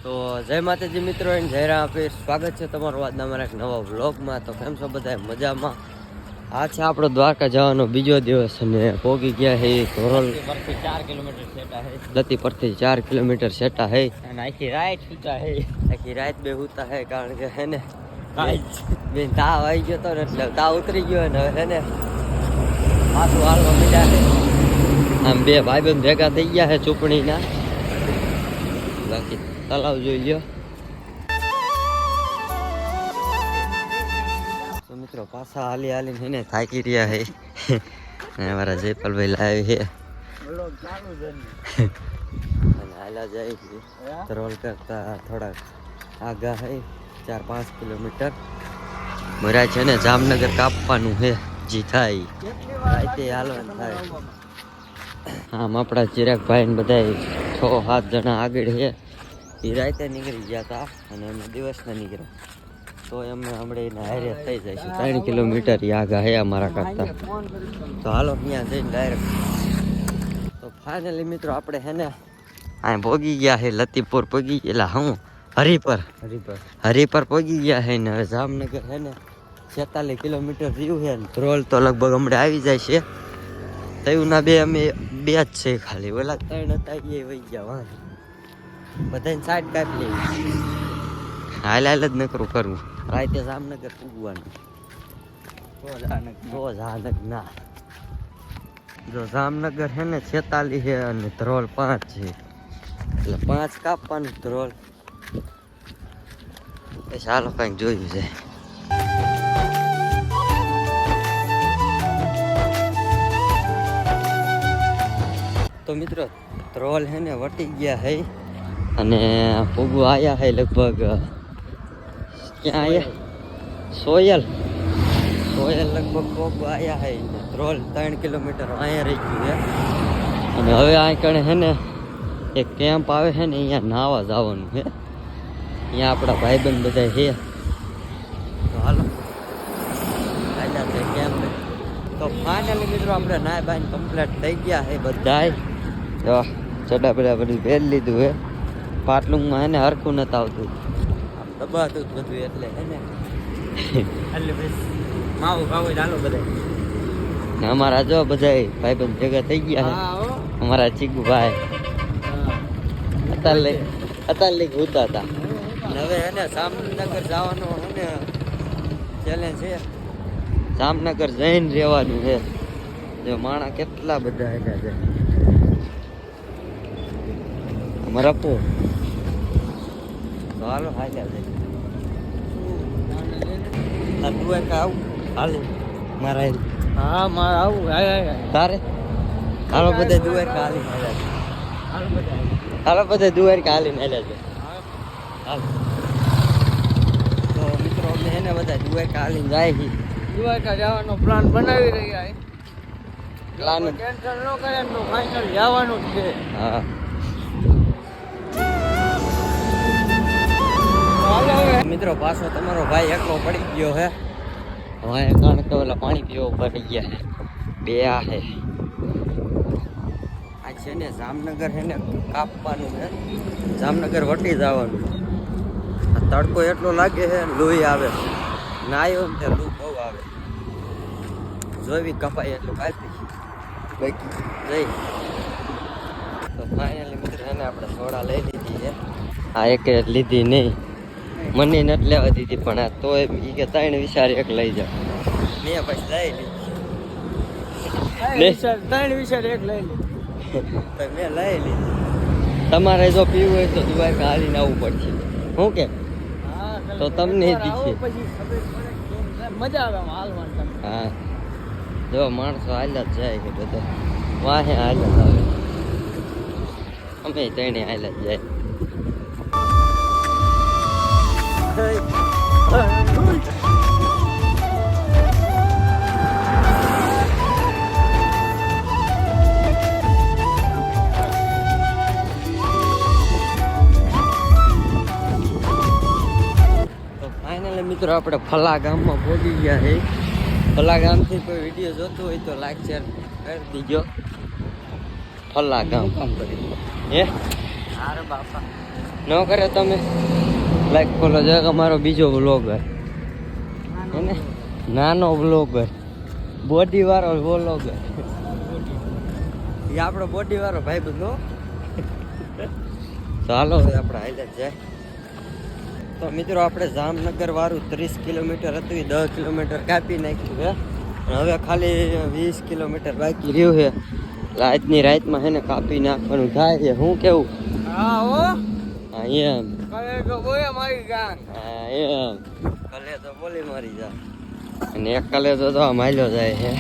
તો જય માતાજી મિત્રો એન્ડ જય રામ આપીર સ્વાગત છે તમારું આજના અમારા એક નવા વ્લોગમાં. તો કેમ છો બધા મજામાં? આ છે આપણો દ્વારકા જવાનો બીજો દિવસ અને પોગી ગયા હે ધોરલ પરથી 4 કિલોમીટર સેટા હે. લતી પરથી 4 કિલોમીટર સેટા હે અને આખી રાત સૂતા હે. આખી રાત બે સૂતા હે કારણ કે હે ને બેન તાવ આવી ગયો તો એટલે તાવ ઉતરી ગયો ને હવે હે ને પાછું હાલવા મીડા છે. આમ બે ભાઈબંધ ભેગા થઈ ગયા છે ચૂંટણીના. બાકી તલાવ જોઈ લ્યો. તો મિત્રો પાછા હાલી હાલીને એને થાકી રહ્યા હે. અમારા જયપાલભાઈ લાવી છે અને હાલા જાય છે ધ્રોલ કરતા થોડાક આગા હે 4-5 કિલોમીટર. મારા છે ને જામનગર કાપવાનું છે જી થાય રાતે હાલવાનું થાય. આમ આપણા ચિરાગભાઈ ને બધા 6-7 જણા આગળ છે. એ રાતે નીકળી ગયા હતા અને અમે દિવસના નીકળ્યા તો અમે હમણાં હારે થઈ જાય છે 3 કિલોમીટર આગા હે અમારા કરતા. તો હાલો ત્યાં જઈને ડાયરેક્ટ. તો ફાઇનલી મિત્રો આપણે હે ને અહીં ભોગી ગયા છે લતીપુર પગી એટલે હું હરિપર પગી ગયા છે ને હવે જામનગર હે ને 46 કિલોમીટર રહ્યું છે ને ધ્રોલ તો લગભગ હમણાં આવી જાય છે. તયુના અમે બે જ છે ખાલી, ઓલા 3 હતા એ વહી ગયા બધાને સાઈડ કાપી લેવી. હાલ જ નકરું કરવું રાતે જામનગર પૂગવાનું તો જાનક ના. જો જામનગર છે ને 46 છે અને ધ્રોલ 5 છે એટલે 5 કાપવાનું ધ્રોલ. ચાલો કંઈક જોયું છે. તો મિત્રો ધ્રોલ હે ને વટી ગયા હે અને પૂગું આયા હે લગભગ ક્યાં આયા સોયલ લગભગ પૂગું આયા હે. ધ્રોલ 3 કિલોમીટર અહીંયા રહી ગયું છે અને હવે આ કણે હે ને એક કેમ્પ આવે છે ને અહીંયા નાવા જવાનું છે. અહીંયા આપણા ભાઈબંધ બધા છે. તો હાલો આયા છે કેમ્પ. તો ફાઇનલી મિત્રો આપણે નાય બાઈને કમ્પ્લીટ થઈ ગયા છે બધાય. જો ચડા બડા બધું પહેરી લીધું હે. પાટલુંમાં હે ને હરખું નથી આવતું, આમ દબાતું જ બધું એટલે હે ને એટલે બસ માવું ખાવું ચાલો બધા. અમારા જો બધા ભાઈબંધ ભેગા થઈ ગયા છે. અમારા ચીકુભાઈ અત્યારે લઈ ઉતા હતા. હવે હે ને જામનગર જવાનું હે ને ચેલેન્જ છે. જામનગર જઈને રહેવાનું છે. જો માણા કેટલા બધા આવ્યા છે. મરપો તો હાલો હાલ્યા છે. તું એક આવું હાલે મારા હા મારે આવું તારે હાલો બધા દુવાર હાલી હાલો બધા દુવાર હાલી મેળ્યા છે. હાલ તો મિત્રો અમે એને બધા દુવાર હાલીને જાય છે. દ્વારકા જવાનો પ્લાન બનાવી રહ્યા પ્લાન કેન્સલ ન કરે તો ફાઇનલ જવાનું જ છે. હા મિત્રો પાછો તમારો ભાઈ એકલો પડી ગયો હે. હવે કારણ કે ઓલા પાણી પીવા પડી ગયા છે બે આ છે. આ છે ને જામનગર છે ને કાપવાનું છે. જામનગર વટી જવાનું. તડકો એટલો લાગે છે લોહી આવે નાયો ને લૂ બહુ આવે. જોવી કપાય એટલું કાપી બાકી જઈ. તો ફાઇનલી મિત્ર એને આપણે સોડા લઈ લીધી છે. આ એક લીધી નહીં, મને નથી લેવા દીધી પણ આ તોય એ કે 3 વિચાર એક લઈ જાવ. મેં પછી લઈ લીધી 3 વિચાર એક લઈ લીધી મેં લઈ લીધી. તમારે જો પીવું હોય તો દ્વારકા હાલીને આવવું પડશે. શું કે તો તમને દીધી મજા આવે હાલવાનું. હા જો માણસો હાલ્યા જ જાય કે બધા વાહે હાલ્યા જ આવે. અમે 3 હાલ્યા જ જાય. મિત્રો આપણે ફલા ગામમાં પહોંચી ગયા છે. ફલા ગામથી કોઈ વિડીયો જોતો હોય તો લાઈક શેર કરી દીજો. ફલા ગામ હે અરે બાપા ન કરે તમે લાઈક ફોલો જો અમારો બીજો વ્લોગર એને નાનો વ્લોગર બોડી વાળો વ્લોગર એ આપણો બોડી વાળો ભાઈ બંધો ચાલો હવે આપણે હાઈલાઈટ જાય તો મિત્રો આપણે જામનગર વાળું 30 કિલોમીટર હતું 10 કિલોમીટર કાપી નાખ્યું છે હવે ખાલી 20 કિલોમીટર બાકી રહ્યું છે આજની રાતમાં છે ને કાપી નાખવાનું થાય છે શું કેવું હા હો હા એમ કલે તો બોલે મારી જાન હા એમ કલે તો બોલી મારી જા અને એક કલે તો માલ્યો જાય છે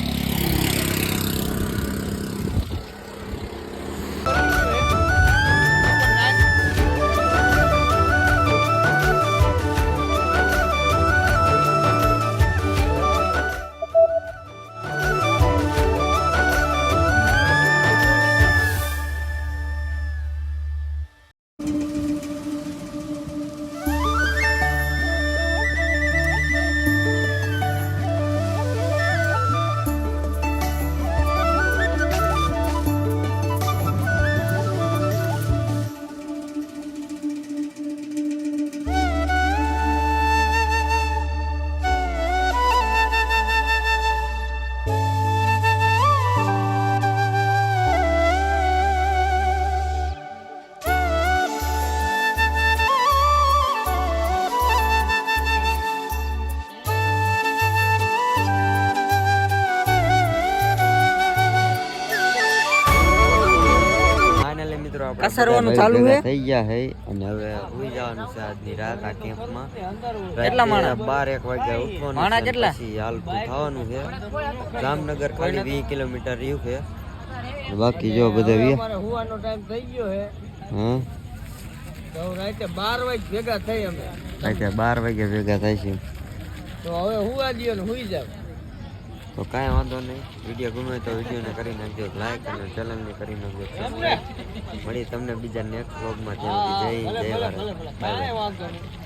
કસરવાનું ચાલુ છે થઈ ગયા છે અને હવે સુઈ જવાનું છે આજની રાત આ કેમ્પમાં કેટલા માણસ 12-1 વાગ્યા ઉઠવાનું માણસ છે કેટલા? પછી હાલતું થવાનું છે જામનગર ખાલી 20 કિલોમીટર રહ્યું છે બાકી જો બધા અમારે હુવાનો ટાઈમ થઈ ગયો છે હા તો રાતે 12 વાગે ભેગા થઈ અમે રાતે 12 વાગે ભેગા થાય છે તો હવે હુવા દયો ને હુઈ જાવ તો કાંઈ વાંધો નહીં વિડીયો ગમે તો વિડીયોને કરી નાખજો લાઈક અને ચેનલને કરી નાખજો સબસ્ક્રાઇબ મળી તમને બીજા નેક્સ્ટ વ્લોગમાં જય ભારત બાય બાય.